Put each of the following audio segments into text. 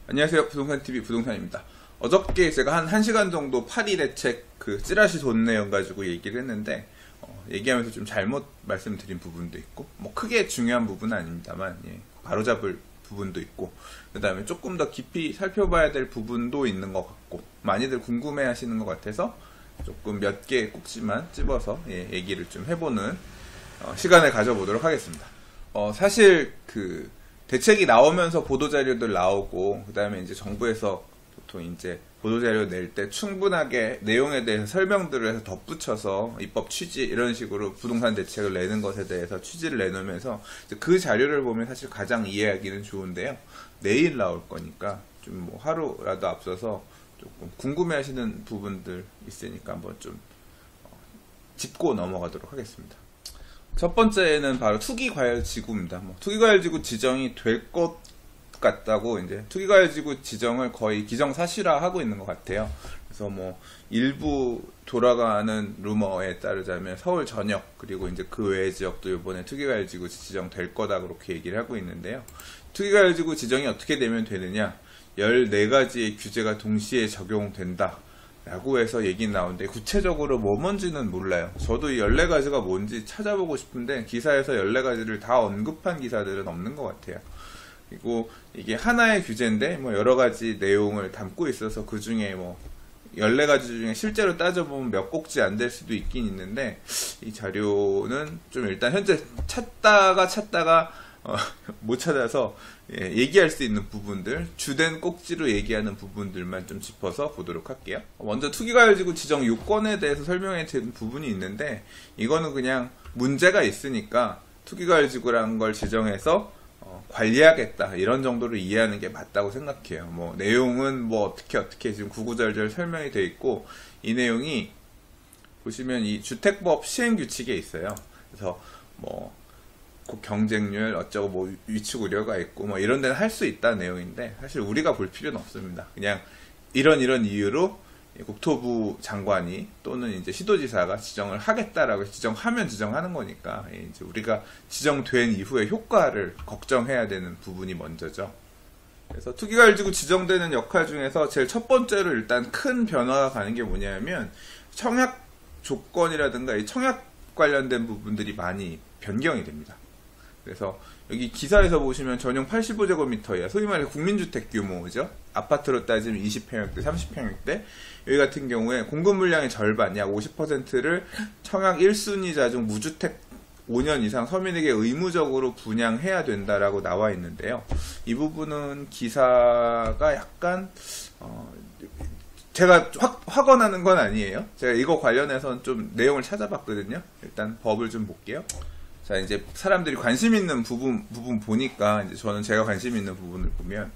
안녕하세요. 부동산TV 부동산입니다. 어저께 제가 한 1시간 정도 파리 대책 찌라시 돈 내용 가지고 얘기를 했는데, 얘기하면서 좀 잘못 말씀드린 부분도 있고, 크게 중요한 부분은 아닙니다만, 바로잡을 부분도 있고, 그 다음에 조금 더 깊이 살펴봐야 될 부분도 있는 것 같고, 많이들 궁금해 하시는 것 같아서 조금 몇 개 꼭지만 집어서 얘기를 좀 해보는 시간을 가져보도록 하겠습니다. 사실 대책이 나오면서 보도자료들 나오고, 그 다음에 이제 정부에서 보통 이제 보도자료 낼 때 충분하게 내용에 대해서 설명들을 해서 덧붙여서 입법 취지 이런 식으로 부동산 대책을 내는 것에 대해서 취지를 내놓으면서 그 자료를 보면 사실 가장 이해하기는 좋은데요. 내일 나올 거니까 좀 하루라도 앞서서 조금 궁금해 하시는 부분들 있으니까 한번 좀 짚고 넘어가도록 하겠습니다. 첫 번째는 바로 투기과열지구입니다. 투기과열지구 지정이 될 것 같다고 이제 투기과열지구 지정을 거의 기정사실화하고 있는 것 같아요. 그래서 일부 돌아가는 루머에 따르자면 서울 전역 그리고 이제 그 외의 지역도 이번에 투기과열지구 지정될 거다 그렇게 얘기를 하고 있는데요. 투기과열지구 지정이 어떻게 되면 되느냐? 14가지의 규제가 동시에 적용된다 라고 해서 얘기 나오는데, 구체적으로 뭔지는 몰라요. 저도 이 14가지가 뭔지 찾아보고 싶은데 기사에서 14가지를 다 언급한 기사들은 없는 것 같아요. 그리고 이게 하나의 규제인데 여러가지 내용을 담고 있어서 그 중에 14가지 중에 실제로 따져보면 몇 꼭지 안 될 수도 있긴 있는데, 이 자료는 좀 일단 현재 찾다가 못 찾아서 얘기할 수 있는 부분들, 주된 꼭지로 얘기하는 부분들만 좀 짚어서 보도록 할게요. 먼저 투기과열지구 지정 요건에 대해서 설명해 드린 부분이 있는데, 이거는 그냥 문제가 있으니까 투기과열지구라는 걸 지정해서 관리하겠다 이런 정도로 이해하는 게 맞다고 생각해요. 내용은 어떻게 지금 구구절절 설명이 되어 있고, 이 내용이 보시면 이 주택법 시행규칙에 있어요. 그래서 경쟁률 어쩌고 위축 우려가 있고 이런 데는 할 수 있다는 내용인데, 사실 우리가 볼 필요는 없습니다. 그냥 이런 이유로 국토부 장관이 또는 이제 시도지사가 지정을 하겠다라고 지정하면 지정하는 거니까, 이제 우리가 지정된 이후의 효과를 걱정해야 되는 부분이 먼저죠. 그래서 투기과열지구 지정되는 역할 중에서 제일 첫 번째로 일단 큰 변화가 가는 게 뭐냐면, 청약 조건이라든가 이 청약 관련된 부분들이 많이 변경이 됩니다. 그래서 여기 기사에서 보시면 전용 85제곱미터예요. 소위 말해 국민주택 규모죠. 아파트로 따지면 20평형대, 30평형대. 여기 같은 경우에 공급 물량의 절반, 약 50%를 청약 1순위자 중 무주택 5년 이상 서민에게 의무적으로 분양해야 된다라고 나와 있는데요. 이 부분은 기사가 약간 제가 확언하는 건 아니에요. 제가 이거 관련해서는 좀 내용을 찾아봤거든요. 일단 법을 좀 볼게요. 자, 이제 사람들이 관심 있는 부분 보니까, 이제 저는 제가 관심 있는 부분을 보면,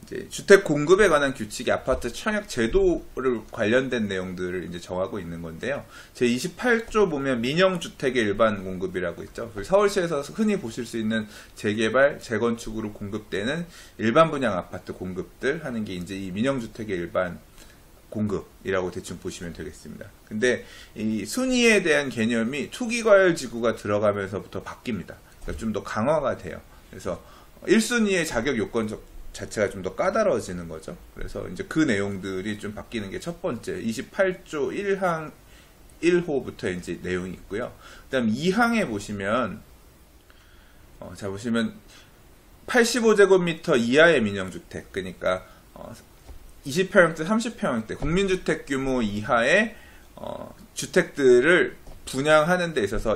이제 주택 공급에 관한 규칙이 아파트 청약 제도를 관련된 내용들을 이제 정하고 있는 건데요. 제 28조 보면 민영주택의 일반 공급이라고 있죠. 서울시에서 흔히 보실 수 있는 재개발, 재건축으로 공급되는 일반 분양 아파트 공급들 하는 게 이제 이 민영주택의 일반 공급이라고 대충 보시면 되겠습니다. 근데 이 순위에 대한 개념이 투기과열지구가 들어가면서부터 바뀝니다. 그러니까 좀 더 강화가 돼요. 그래서 1순위의 자격 요건 자체가 좀 더 까다로워지는 거죠. 그래서 이제 그 내용들이 좀 바뀌는 게 첫 번째, 28조 1항 1호부터 이제 내용이 있고요. 그 다음 2항에 보시면, 자, 보시면 85제곱미터 이하의 민영주택, 그러니까 20평형대, 30평형대, 국민주택 규모 이하의 주택들을 분양하는 데 있어서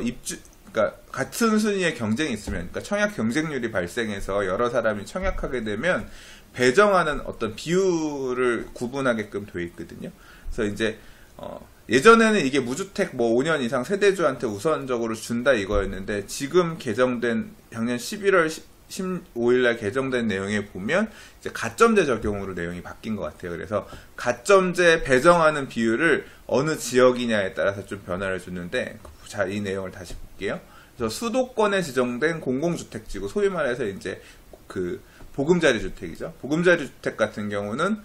그러니까 같은 순위의 경쟁이 있으면, 그러니까 청약 경쟁률이 발생해서 여러 사람이 청약하게 되면 배정하는 어떤 비율을 구분하게끔 되어 있거든요. 그래서 이제 예전에는 이게 무주택 5년 이상 세대주한테 우선적으로 준다 이거였는데, 지금 개정된 작년 11월 15일날 개정된 내용에 보면 이제 가점제 적용으로 내용이 바뀐 것 같아요. 그래서 가점제 배정하는 비율을 어느 지역이냐에 따라서 좀 변화를 줬는데, 자, 이 내용을 다시 볼게요. 그래서 수도권에 지정된 공공주택지구, 소위 말해서 이제 보금자리 주택이죠. 보금자리 주택 같은 경우는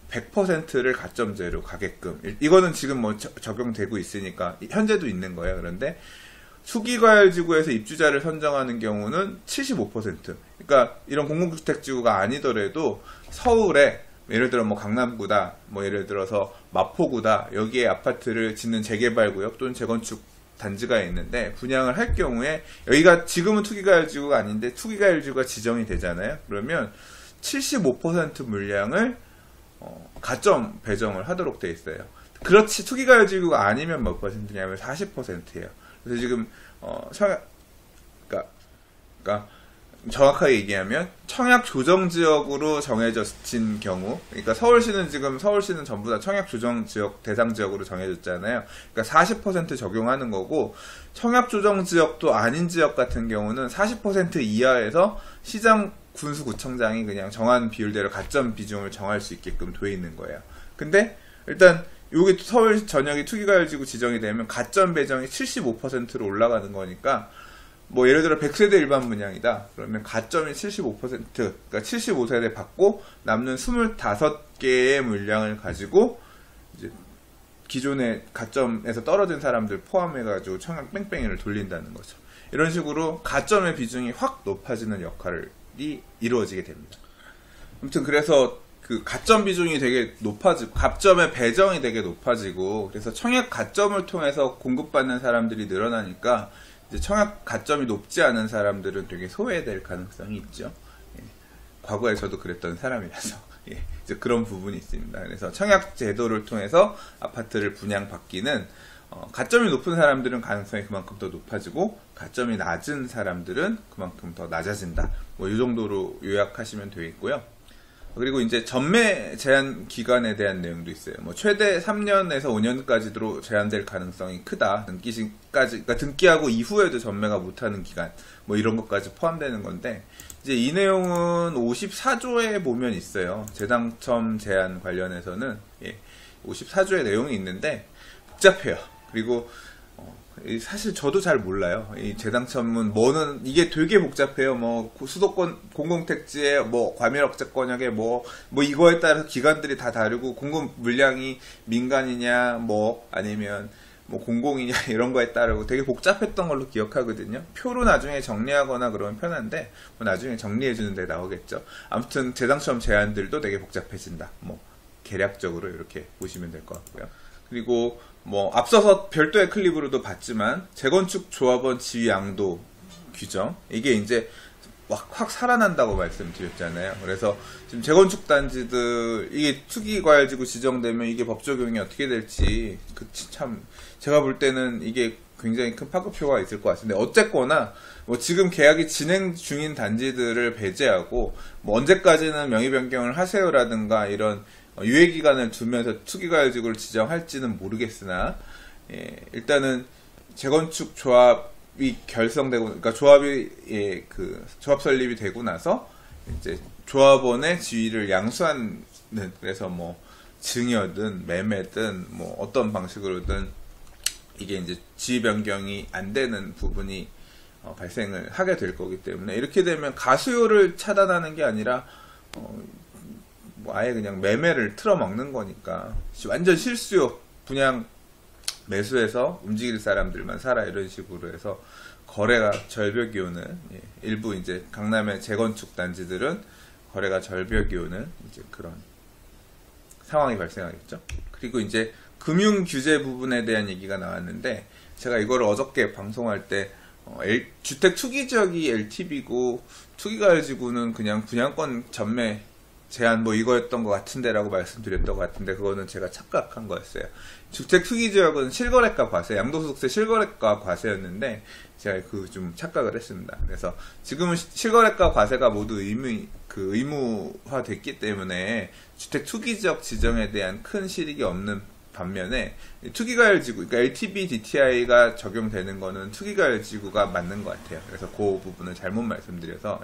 100%를 가점제로 가게끔, 이거는 지금 적용되고 있으니까 현재도 있는 거예요. 그런데 투기과열지구에서 입주자를 선정하는 경우는 75%. 그러니까 이런 공공주택지구가 아니더라도 서울에 예를 들어 뭐 강남구다, 뭐 예를 들어서 마포구다, 여기에 아파트를 짓는 재개발구역 또는 재건축 단지가 있는데 분양을 할 경우에 여기가 지금은 투기과열지구가 아닌데 투기과열지구가 지정이 되잖아요. 그러면 75% 물량을 가점 배정을 하도록 돼 있어요. 그렇지 투기과열지구가 아니면 몇 퍼센트냐면 40%예요. 그래서 지금 그러니까 정확하게 얘기하면 청약 조정 지역으로 정해진 경우, 그러니까 서울시는 전부 다 청약 조정 지역 대상 지역으로 정해졌잖아요. 그러니까 40% 적용하는 거고, 청약 조정 지역도 아닌 지역 같은 경우는 40% 이하에서 시장 군수구청장이 그냥 정한 비율대로 가점 비중을 정할 수 있게끔 돼 있는 거예요. 근데 일단 여기 서울 전역이 투기과열지구 지정이 되면 가점 배정이 75%로 올라가는 거니까, 뭐 예를 들어 100세대 일반 분양이다. 그러면 가점이 75%, 그러니까 75세대 받고 남는 25개의 물량을 가지고 이제 기존의 가점에서 떨어진 사람들 포함해가지고 청약 뺑뺑이를 돌린다는 거죠. 이런 식으로 가점의 비중이 확 높아지는 역할이 이루어지게 됩니다. 아무튼 그래서 그 가점 비중이 되게 높아지고, 가점의 배정이 되게 높아지고, 그래서 청약 가점을 통해서 공급받는 사람들이 늘어나니까 이제 청약 가점이 높지 않은 사람들은 되게 소외될 가능성이 있죠. 예. 과거에 저도 그랬던 사람이라서 예. 이제 그런 부분이 있습니다. 그래서 청약 제도를 통해서 아파트를 분양받기는 가점이 높은 사람들은 가능성이 그만큼 더 높아지고 가점이 낮은 사람들은 그만큼 더 낮아진다. 뭐 이 정도로 요약하시면 되겠고요. 그리고 이제 전매 제한 기간에 대한 내용도 있어요. 뭐 최대 3년에서 5년까지도 제한될 가능성이 크다. 그러니까 등기하고 이후에도 전매가 못하는 기간, 뭐 이런 것까지 포함되는 건데, 이제 이 내용은 54조에 보면 있어요. 재당첨 제한 관련해서는 54조의 내용이 있는데 복잡해요. 그리고 사실 저도 잘 몰라요. 이 재당첨은 뭐는 이게 되게 복잡해요. 뭐 수도권 공공택지에 뭐 과밀억제권역에 뭐 이거에 따라서 기관들이 다 다르고 공급 물량이 민간이냐 뭐 아니면 뭐 공공이냐 이런 거에 따르고 되게 복잡했던 걸로 기억하거든요. 표로 나중에 정리하거나 그러면 편한데 뭐 나중에 정리해 주는 데 나오겠죠. 아무튼 재당첨 제한들도 되게 복잡해진다. 뭐 개략적으로 이렇게 보시면 될 것 같고요. 그리고 뭐 앞서서 별도의 클립으로도 봤지만 재건축 조합원 지위 양도 규정, 이게 이제 확 살아난다고 말씀드렸잖아요. 그래서 지금 재건축 단지들 이게 투기과열지구 지정되면 이게 법 적용이 어떻게 될지 참 제가 볼 때는 이게 굉장히 큰 파급효과가 있을 것 같은데, 어쨌거나 뭐 지금 계약이 진행 중인 단지들을 배제하고 뭐 언제까지는 명의 변경을 하세요라든가 이런 유예기간을 두면서 투기과열지구를 지정할지는 모르겠으나, 일단은 재건축 조합이 결성되고, 그러니까 조합이 조합 설립이 되고 나서 이제 조합원의 지위를 양수하는, 그래서 뭐 증여든 매매든 뭐 어떤 방식으로든 이게 이제 지위 변경이 안 되는 부분이 발생을 하게 될 거기 때문에, 이렇게 되면 가수요를 차단하는 게 아니라 뭐 아예 그냥 매매를 틀어먹는 거니까 완전 실수요, 분양 매수해서 움직일 사람들만 사라 이런 식으로 해서 거래가 절벽이 오는, 일부 이제 강남의 재건축 단지들은 거래가 절벽이 오는 이제 그런 상황이 발생하겠죠. 그리고 이제 금융 규제 부분에 대한 얘기가 나왔는데, 제가 이거를 어저께 방송할 때 주택 투기 지역이 LTV고 투기과열지구는 그냥 분양권 전매 제한 뭐 이거였던 것 같은데라고 말씀드렸던 것 같은데, 그거는 제가 착각한 거였어요. 주택 투기 지역은 실거래가 과세, 양도소득세 실거래가 과세였는데 제가 좀 착각을 했습니다. 그래서 지금은 실거래가 과세가 모두 의무화됐기 때문에 주택 투기 지역 지정에 대한 큰 실익이 없는 반면에 투기과열지구, 그러니까 LTV, DTI가 적용되는 거는 투기과열지구가 맞는 것 같아요. 그래서 그 부분을 잘못 말씀드려서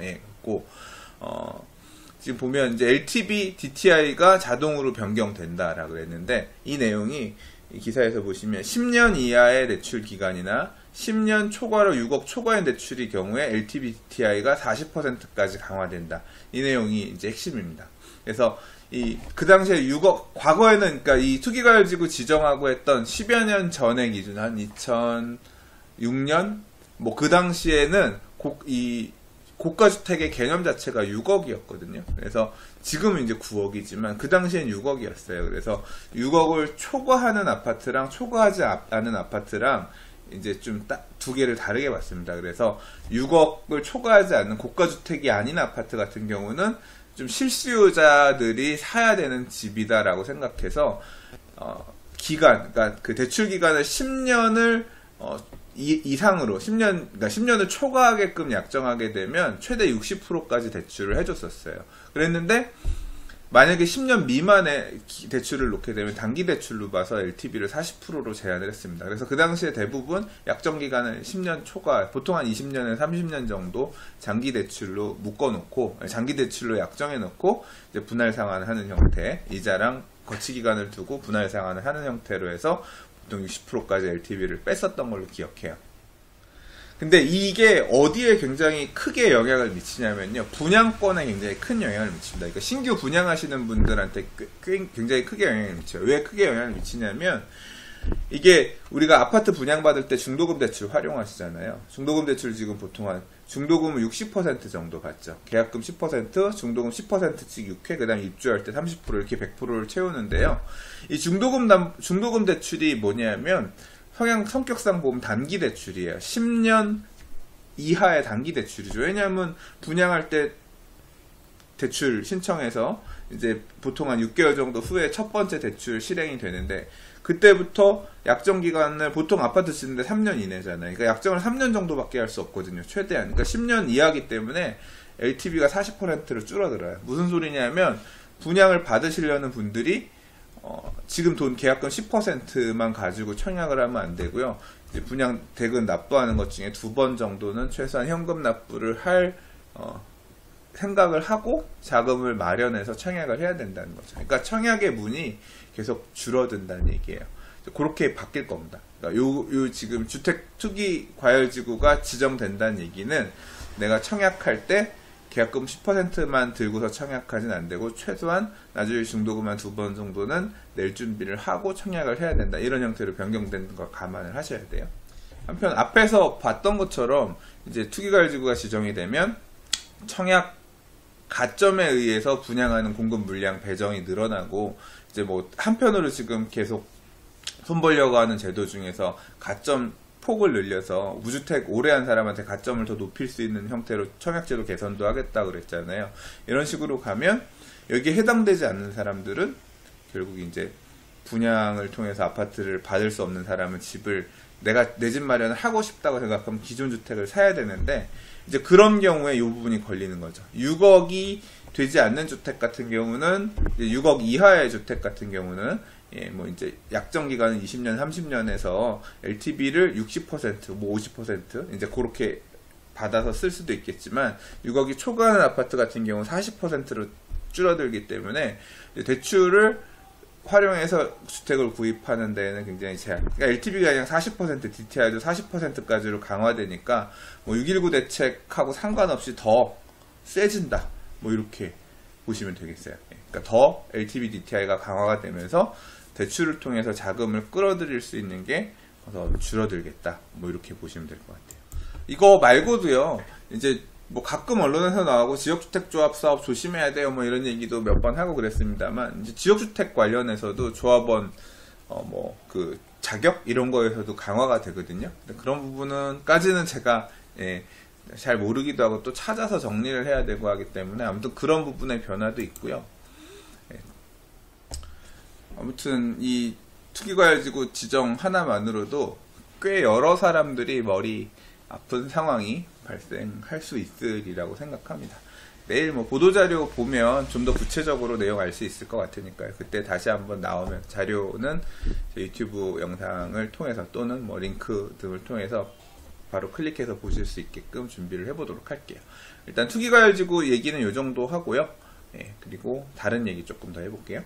지금 보면 이제 LTV, DTI가 자동으로 변경된다라고 했는데, 이 내용이 이 기사에서 보시면 10년 이하의 대출 기간이나 10년 초과로 6억 초과의 대출의 경우에 LTV, DTI가 40%까지 강화된다. 이 내용이 이제 핵심입니다. 그래서 그 당시에 6억, 과거에는 그러니까 이 투기과열지구 지정하고 했던 10여 년 전의 기준, 한 2006년? 뭐 그 당시에는 고가주택의 개념 자체가 6억이었거든요. 그래서 지금은 이제 9억이지만 그 당시엔 6억이었어요. 그래서 6억을 초과하는 아파트랑 초과하지 않은 아파트랑 이제 좀 두 개를 다르게 봤습니다. 그래서 6억을 초과하지 않는 고가주택이 아닌 아파트 같은 경우는 좀 실수요자들이 사야 되는 집이다라고 생각해서 그러니까 그 대출 기간을 10년을 이상으로 10년을 초과하게끔 약정하게 되면 최대 60%까지 대출을 해줬었어요. 그랬는데 만약에 10년 미만의 대출을 놓게 되면 단기 대출로 봐서 LTV를 40%로 제한을 했습니다. 그래서 그 당시에 대부분 약정 기간을 10년 초과, 보통 한 20년에서 30년 정도 장기 대출로 묶어놓고, 장기 대출로 약정해놓고 이제 분할 상환하는 형태, 이자랑 거치 기간을 두고 분할 상환을 하는 형태로 해서 보통 60%까지 LTV를 뺐었던 걸로 기억해요. 근데 이게 어디에 굉장히 크게 영향을 미치냐면요, 분양권에 굉장히 큰 영향을 미칩니다. 그러니까 신규 분양하시는 분들한테 굉장히 크게 영향을 미쳐요. 왜 크게 영향을 미치냐면, 이게 우리가 아파트 분양받을 때 중도금 대출 활용하시잖아요. 중도금 대출 지금 보통 중도금은 60% 정도 받죠. 계약금 10%, 중도금 10%씩 6회, 그 다음에 입주할 때 30% 이렇게 100%를 채우는데요. 이 중도금 대출이 뭐냐면, 성격상 보면 단기 대출이에요. 10년 이하의 단기 대출이죠. 왜냐하면 분양할 때 대출 신청해서 이제 보통 한 6개월 정도 후에 첫 번째 대출 실행이 되는데, 그때부터 약정 기간을 보통 아파트 짓는데 3년 이내잖아요. 그러니까 약정을 3년 정도밖에 할 수 없거든요. 최대한. 그러니까 10년 이하기 때문에 LTV가 40%로 줄어들어요. 무슨 소리냐면, 분양을 받으시려는 분들이 지금 돈 계약금 10%만 가지고 청약을 하면 안 되고요. 이제 분양 대금 납부하는 것 중에 2번 정도는 최소한 현금 납부를 할 생각을 하고 자금을 마련해서 청약을 해야 된다는 거죠. 그러니까 청약의 문이 계속 줄어든다는 얘기예요. 그렇게 바뀔 겁니다. 그러니까 요 지금 주택 투기 과열지구가 지정된다는 얘기는 내가 청약할 때 계약금 10%만 들고서 청약하진 안 되고 최소한 나중에 중도금 한 2번 정도는 낼 준비를 하고 청약을 해야 된다. 이런 형태로 변경되는 걸 감안을 하셔야 돼요. 한편 앞에서 봤던 것처럼 이제 투기과열지구가 지정이 되면 청약 가점에 의해서 분양하는 공급 물량 배정이 늘어나고, 이제 뭐 한편으로 지금 계속 손 벌려고 하는 제도 중에서 가점 폭을 늘려서 무주택 오래 한 사람한테 가점을 더 높일 수 있는 형태로 청약제도 개선도 하겠다 그랬잖아요. 이런 식으로 가면 여기에 해당되지 않는 사람들은 결국 이제 분양을 통해서 아파트를 받을 수 없는 사람은 내가 내 집 마련을 하고 싶다고 생각하면 기존 주택을 사야 되는데, 이제 그런 경우에 이 부분이 걸리는 거죠. 6억이 되지 않는 주택 같은 경우는, 이제 6억 이하의 주택 같은 경우는 뭐 이제 약정 기간은 20년, 30년에서 LTV를 60%, 뭐 50% 이제 그렇게 받아서 쓸 수도 있겠지만, 6억이 초과하는 아파트 같은 경우 40%로 줄어들기 때문에 대출을 활용해서 주택을 구입하는 데에는 굉장히 제한. 그러니까 LTV가 그냥 40%, DTI도 40%까지로 강화되니까 뭐 619 대책하고 상관없이 더 세진다. 뭐 이렇게 보시면 되겠어요. 그러니까 더 LTV, DTI가 강화가 되면서 대출을 통해서 자금을 끌어들일 수 있는 게 더 줄어들겠다. 뭐 이렇게 보시면 될 것 같아요. 이거 말고도요, 이제 뭐 가끔 언론에서 나오고 지역주택조합 사업 조심해야 돼요. 뭐 이런 얘기도 몇 번 하고 그랬습니다만, 이제 지역주택 관련해서도 조합원 뭐 그 자격 이런 거에서도 강화가 되거든요. 그런 부분은까지는 제가 잘 모르기도 하고 또 찾아서 정리를 해야 되고 하기 때문에 아무튼 그런 부분의 변화도 있고요. 아무튼 이 투기과열지구 지정 하나만으로도 꽤 여러 사람들이 머리 아픈 상황이 발생할 수 있으리라고 생각합니다. 내일 뭐 보도자료 보면 좀 더 구체적으로 내용 알 수 있을 것 같으니까요. 그때 다시 한번 나오면 자료는 제 유튜브 영상을 통해서 또는 뭐 링크 등을 통해서 바로 클릭해서 보실 수 있게끔 준비를 해보도록 할게요. 일단 투기과열지구 얘기는 이 정도 하고요. 그리고 다른 얘기 조금 더 해볼게요.